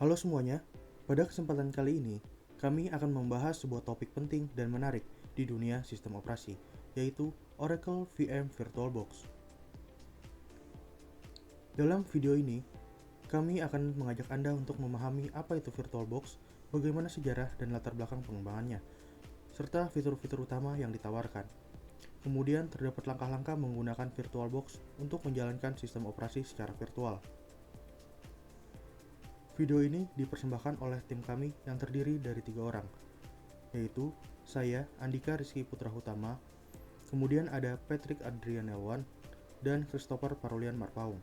Halo semuanya, pada kesempatan kali ini kami akan membahas sebuah topik penting dan menarik di dunia sistem operasi, yaitu Oracle VM VirtualBox. Dalam video ini, kami akan mengajak Anda untuk memahami apa itu VirtualBox, bagaimana sejarah dan latar belakang pengembangannya, serta fitur-fitur utama yang ditawarkan. Kemudian terdapat langkah-langkah menggunakan VirtualBox untuk menjalankan sistem operasi secara virtual. Video ini dipersembahkan oleh tim kami yang terdiri dari 3 orang, yaitu saya, Andika Rizky Putra Hutama, kemudian ada Patrick Adrian Elwan, dan Christopher Parolian Marpaung.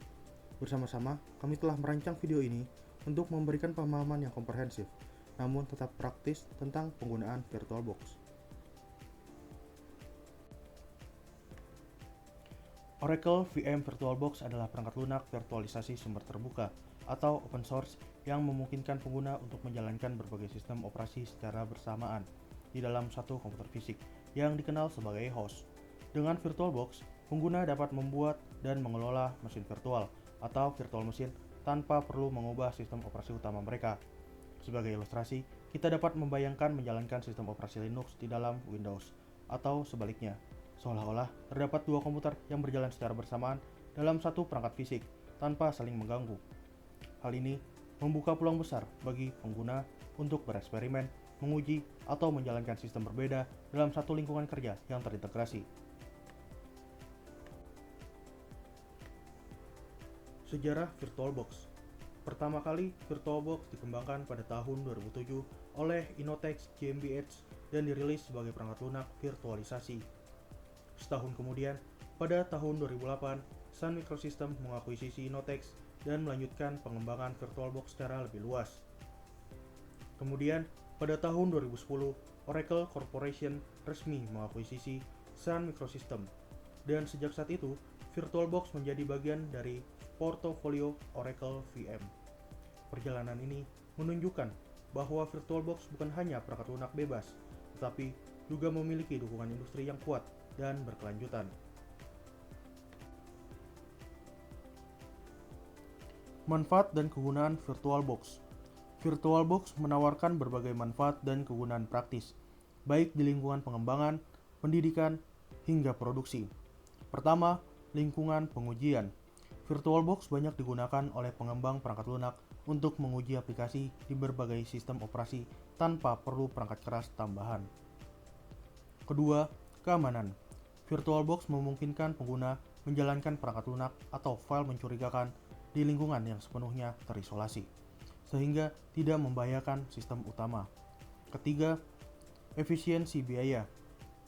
Bersama-sama, kami telah merancang video ini untuk memberikan pemahaman yang komprehensif, namun tetap praktis tentang penggunaan VirtualBox. Oracle VM VirtualBox adalah perangkat lunak virtualisasi sumber terbuka atau open source yang memungkinkan pengguna untuk menjalankan berbagai sistem operasi secara bersamaan di dalam satu komputer fisik yang dikenal sebagai host. Dengan VirtualBox, pengguna dapat membuat dan mengelola mesin virtual atau virtual machine tanpa perlu mengubah sistem operasi utama mereka. Sebagai ilustrasi, kita dapat membayangkan menjalankan sistem operasi Linux di dalam Windows, atau sebaliknya, seolah-olah terdapat dua komputer yang berjalan secara bersamaan dalam satu perangkat fisik tanpa saling mengganggu. Hal ini membuka peluang besar bagi pengguna untuk bereksperimen, menguji, atau menjalankan sistem berbeda dalam satu lingkungan kerja yang terintegrasi. Sejarah VirtualBox. Pertama kali VirtualBox dikembangkan pada tahun 2007 oleh Innotex GmbH dan dirilis sebagai perangkat lunak virtualisasi. Setahun kemudian, pada tahun 2008, Sun Microsystems mengakuisisi Innotex dan melanjutkan pengembangan VirtualBox secara lebih luas. Kemudian, pada tahun 2010, Oracle Corporation resmi mengakuisisi Sun Microsystems, dan sejak saat itu, VirtualBox menjadi bagian dari portofolio Oracle VM. Perjalanan ini menunjukkan bahwa VirtualBox bukan hanya perangkat lunak bebas, tetapi juga memiliki dukungan industri yang kuat dan berkelanjutan. Manfaat dan kegunaan VirtualBox. VirtualBox menawarkan berbagai manfaat dan kegunaan praktis, baik di lingkungan pengembangan, pendidikan, hingga produksi. Pertama, lingkungan pengujian. VirtualBox banyak digunakan oleh pengembang perangkat lunak untuk menguji aplikasi di berbagai sistem operasi tanpa perlu perangkat keras tambahan. Kedua, keamanan. VirtualBox memungkinkan pengguna menjalankan perangkat lunak atau file mencurigakan di lingkungan yang sepenuhnya terisolasi, sehingga tidak membahayakan sistem utama. Ketiga, efisiensi biaya.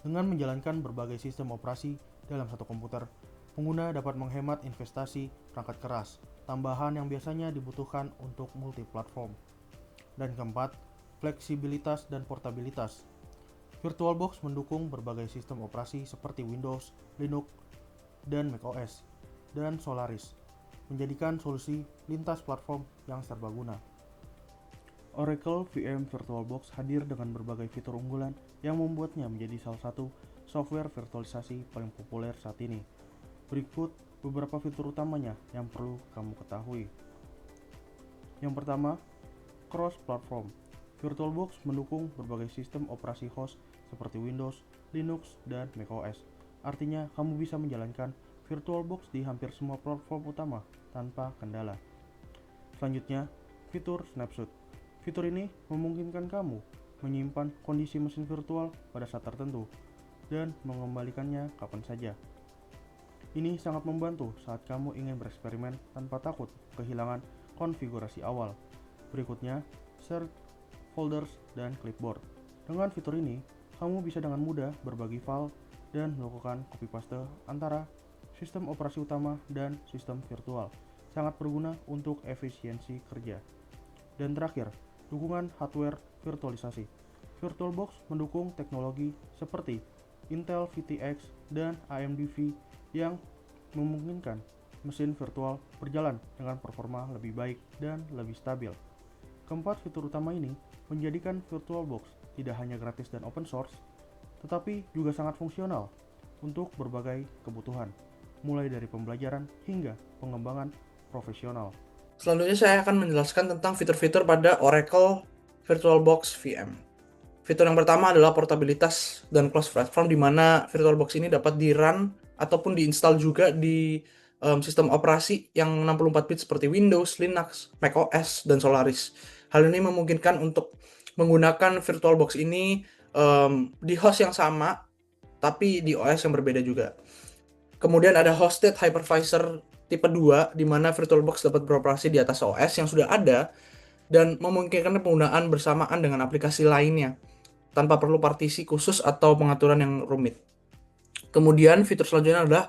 Dengan menjalankan berbagai sistem operasi dalam satu komputer, pengguna dapat menghemat investasi perangkat keras tambahan yang biasanya dibutuhkan untuk multiplatform. Dan keempat, fleksibilitas dan portabilitas. VirtualBox mendukung berbagai sistem operasi seperti Windows, Linux, dan macOS, dan Solaris, menjadikan solusi lintas platform yang serbaguna. Oracle VM VirtualBox hadir dengan berbagai fitur unggulan yang membuatnya menjadi salah satu software virtualisasi paling populer saat ini. Berikut beberapa fitur utamanya yang perlu kamu ketahui. Yang pertama, cross-platform. VirtualBox mendukung berbagai sistem operasi host seperti Windows, Linux, dan macOS. Artinya, kamu bisa menjalankan VirtualBox di hampir semua platform utama tanpa kendala. Selanjutnya, fitur Snapshot. Fitur ini memungkinkan kamu menyimpan kondisi mesin virtual pada saat tertentu dan mengembalikannya kapan saja. Ini sangat membantu saat kamu ingin bereksperimen tanpa takut kehilangan konfigurasi awal. Berikutnya, Shared Folders dan Clipboard. Dengan fitur ini, kamu bisa dengan mudah berbagi file dan melakukan copy paste antara sistem operasi utama dan sistem virtual. Sangat berguna untuk efisiensi kerja. Dan terakhir, dukungan hardware virtualisasi. VirtualBox mendukung teknologi seperti Intel VTX dan AMD V yang memungkinkan mesin virtual berjalan dengan performa lebih baik dan lebih stabil. Keempat fitur utama ini menjadikan VirtualBox tidak hanya gratis dan open source, tetapi juga sangat fungsional untuk berbagai kebutuhan, mulai dari pembelajaran hingga pengembangan profesional. Selanjutnya saya akan menjelaskan tentang fitur-fitur pada Oracle VirtualBox VM. Fitur yang pertama adalah portabilitas dan cross platform, di mana VirtualBox ini dapat di-run ataupun diinstal juga di sistem operasi yang 64 bit seperti Windows, Linux, macOS, dan Solaris. Hal ini memungkinkan untuk menggunakan VirtualBox ini di host yang sama, tapi di OS yang berbeda juga. Kemudian ada hosted hypervisor tipe 2, di mana VirtualBox dapat beroperasi di atas OS yang sudah ada dan memungkinkan penggunaan bersamaan dengan aplikasi lainnya tanpa perlu partisi khusus atau pengaturan yang rumit. Kemudian fitur selanjutnya adalah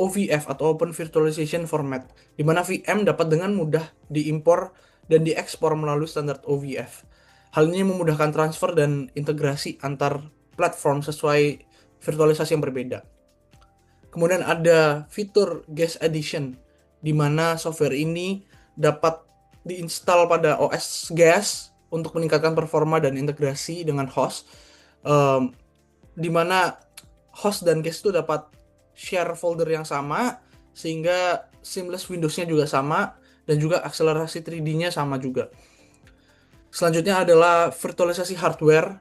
OVF atau Open Virtualization Format, di mana VM dapat dengan mudah diimpor dan diekspor melalui standar OVF. Hal ini memudahkan transfer dan integrasi antar platform sesuai virtualisasi yang berbeda. Kemudian ada fitur Guest Edition, di mana software ini dapat diinstal pada OS Guest untuk meningkatkan performa dan integrasi dengan host, di mana host dan guest itu dapat share folder yang sama, sehingga seamless Windows-nya juga sama, dan juga akselerasi 3D-nya sama juga. Selanjutnya adalah virtualisasi hardware,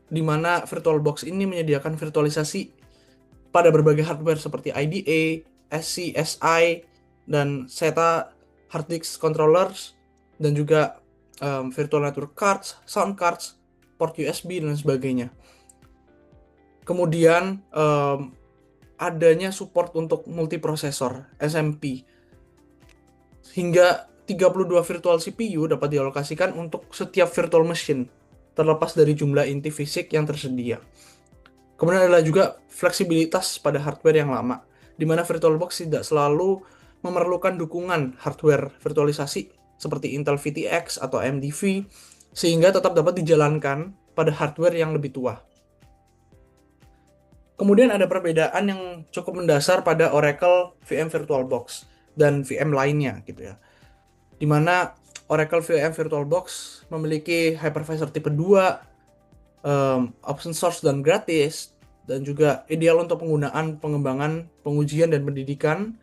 di mana VirtualBox ini menyediakan virtualisasi pada berbagai hardware seperti IDE, SC, SI, dan SATA hard disk controllers, dan juga virtual network cards, sound cards, port USB, dan sebagainya. Kemudian adanya support untuk multiprosesor SMP, hingga 32 virtual CPU dapat dialokasikan untuk setiap virtual machine, terlepas dari jumlah inti fisik yang tersedia. Kemudian adalah juga fleksibilitas pada hardware yang lama, di mana VirtualBox tidak selalu memerlukan dukungan hardware virtualisasi seperti Intel VTX atau AMD V, sehingga tetap dapat dijalankan pada hardware yang lebih tua. Kemudian ada perbedaan yang cukup mendasar pada Oracle VM VirtualBox dan VM lainnya gitu ya. Di mana Oracle VM VirtualBox memiliki hypervisor tipe 2, open source dan gratis, dan juga ideal untuk penggunaan pengembangan, pengujian, dan pendidikan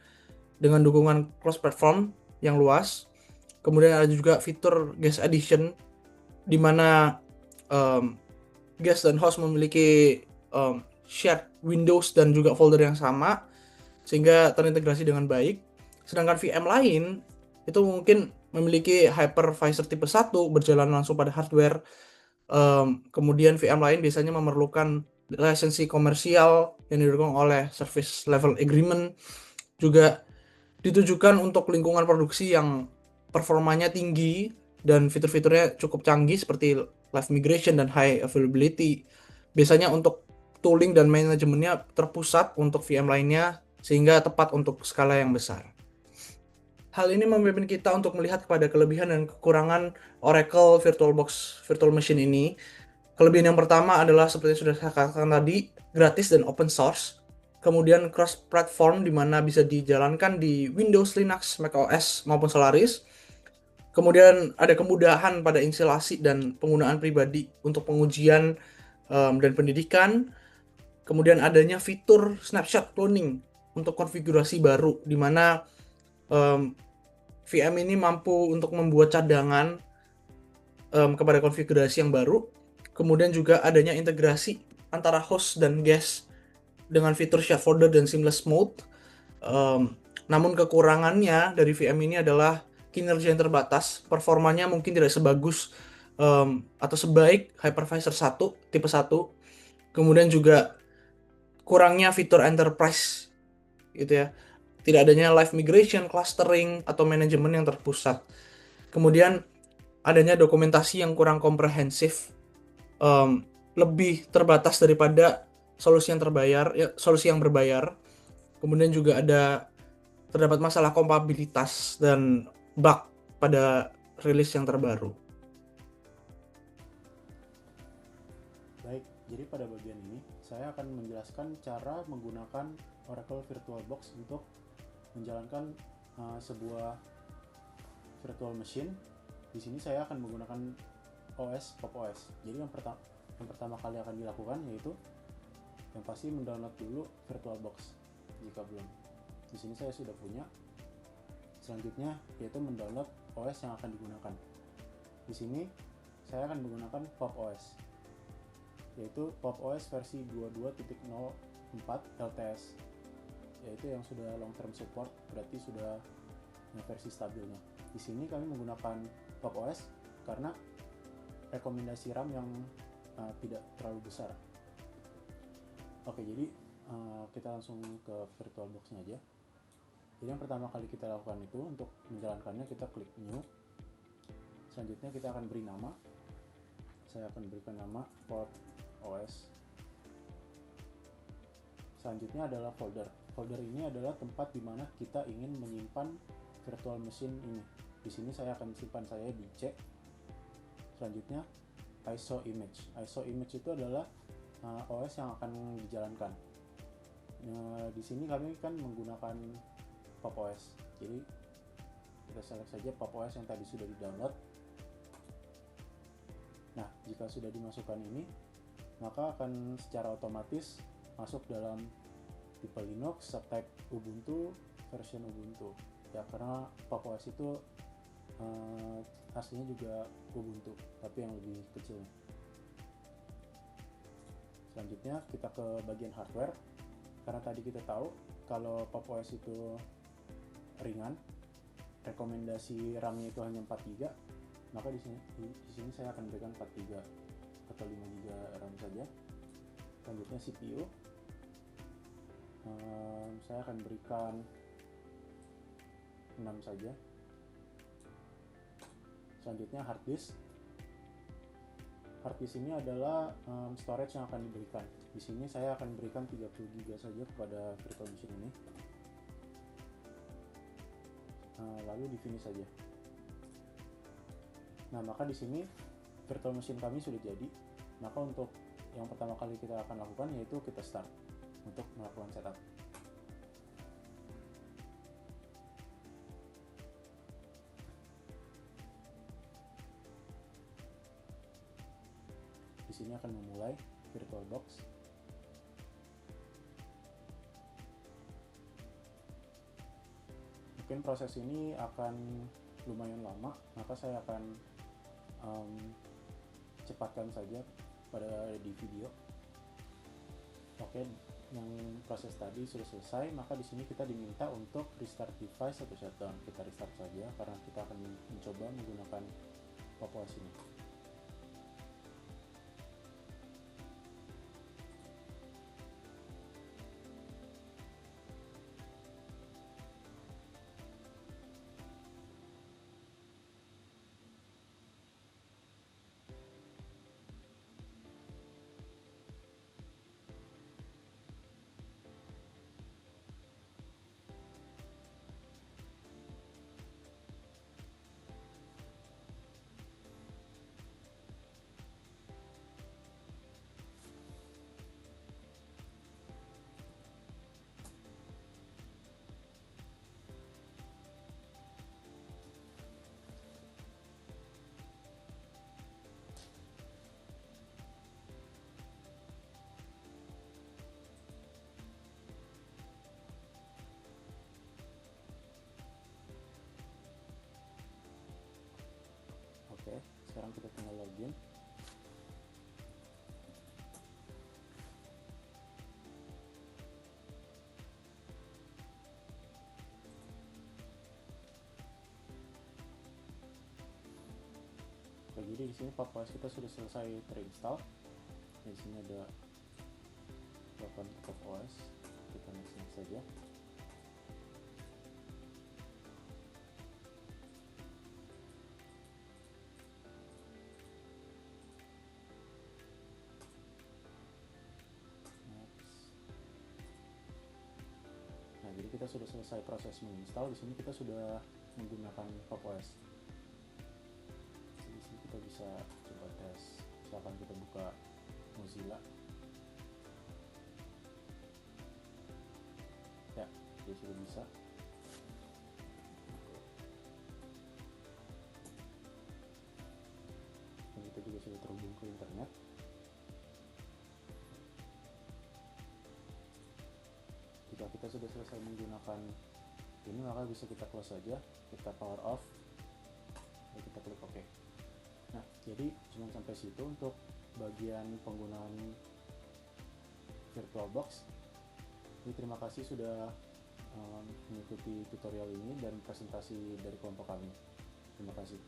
dengan dukungan cross platform yang luas. Kemudian ada juga fitur Guest Edition, di mana guest dan host memiliki shared Windows dan juga folder yang sama, sehingga terintegrasi dengan baik. Sedangkan VM lain itu mungkin memiliki hypervisor tipe 1 berjalan langsung pada hardware. Kemudian VM lain biasanya memerlukan lisensi komersial yang didukung oleh service level agreement, juga ditujukan untuk lingkungan produksi yang performanya tinggi dan fitur-fiturnya cukup canggih seperti live migration dan high availability. Biasanya untuk tooling dan manajemennya terpusat untuk VM lainnya, sehingga tepat untuk skala yang besar. Hal ini memimpin kita untuk melihat kepada kelebihan dan kekurangan Oracle VirtualBox Virtual Machine ini. Kelebihan yang pertama adalah seperti yang sudah saya katakan tadi, gratis dan open source. Kemudian cross platform, di mana bisa dijalankan di Windows, Linux, macOS maupun Solaris. Kemudian ada kemudahan pada instalasi dan penggunaan pribadi untuk pengujian dan pendidikan. Kemudian adanya fitur snapshot cloning untuk konfigurasi baru, di mana VM ini mampu untuk membuat cadangan kepada konfigurasi yang baru. Kemudian juga adanya integrasi antara host dan guest dengan fitur share folder dan seamless mode. Namun kekurangannya dari VM ini adalah kinerja yang terbatas, performanya mungkin tidak sebagus atau sebaik hypervisor 1 tipe 1. Kemudian juga kurangnya fitur enterprise gitu ya. Tidak adanya live migration, clustering, atau manajemen yang terpusat. Kemudian adanya dokumentasi yang kurang komprehensif, lebih terbatas daripada solusi yang berbayar. Kemudian juga terdapat masalah kompatibilitas dan bug pada rilis yang terbaru. Baik, jadi pada bagian ini saya akan menjelaskan cara menggunakan Oracle VirtualBox untuk menjalankan sebuah virtual machine. Di sini saya akan menggunakan OS Pop OS. Jadi yang pertama kali akan dilakukan yaitu yang pasti mendownload dulu VirtualBox jika belum. Di sini saya sudah punya. Selanjutnya yaitu mendownload OS yang akan digunakan. Di sini saya akan menggunakan Pop OS, yaitu Pop OS versi 22.04 LTS, yaitu yang sudah long term support, berarti sudah versi stabilnya. Di sini kami menggunakan Pop OS karena rekomendasi RAM yang tidak terlalu besar. Oke, jadi kita langsung ke VirtualBox-nya aja. Jadi yang pertama kali kita lakukan itu, untuk menjalankannya kita klik New. Selanjutnya kita akan beri nama. Saya akan berikan nama Pop OS. Selanjutnya adalah folder. Folder ini adalah tempat di mana kita ingin menyimpan virtual machine ini. Di sini saya akan simpan saya di C. Selanjutnya ISO image. ISO image itu adalah OS yang akan dijalankan. Di sini kami kan menggunakan Pop OS. Jadi kita select saja Pop OS yang tadi sudah di-download. Nah, jika sudah dimasukkan ini, maka akan secara otomatis masuk dalam tipe Linux, subtype Ubuntu, version Ubuntu. Ya, karena Pop OS itu aslinya juga Ubuntu, tapi yang lebih kecil. Selanjutnya kita ke bagian hardware. Karena tadi kita tahu kalau Pop OS itu ringan, rekomendasi RAM-nya itu hanya 4 GB, maka di sini saya akan berikan 4 GB atau 5 GB RAM saja. Selanjutnya CPU, saya akan berikan 6 saja. Selanjutnya hard disk. Hard disk ini adalah storage yang akan diberikan. Di sini saya akan berikan 30 GB saja kepada virtual machine ini. Lalu di finish saja. Nah, maka di sini virtual machine kami sudah jadi. Maka untuk yang pertama kali kita akan lakukan yaitu kita start untuk melakukan setup. Di sini akan memulai VirtualBox. Mungkin proses ini akan lumayan lama, maka saya akan cepatkan saja pada di video. Oke, yang proses tadi sudah selesai, maka di sini kita diminta untuk restart device atau shutdown. Kita restart saja karena kita akan mencoba menggunakan Pop OS ini. Oke, sekarang kita tinggal login. Oke, jadi di sini Pop OS kita sudah selesai terinstall. Di sini ada welcome to Pop OS. Kita next saja. Nah, jadi kita sudah selesai proses menginstal. Di sini kita sudah menggunakan Pop OS. Di sini kita bisa coba tes. Misalkan kita buka Mozilla. Ya, dia sudah bisa. Dan kita juga sudah terhubung ke internet. Jika kita sudah selesai menggunakan ini, maka bisa kita close saja, kita power off, lalu kita klik OK. Nah, jadi cuma sampai situ untuk bagian penggunaan VirtualBox. Jadi terima kasih sudah mengikuti tutorial ini dan presentasi dari kelompok kami. Terima kasih.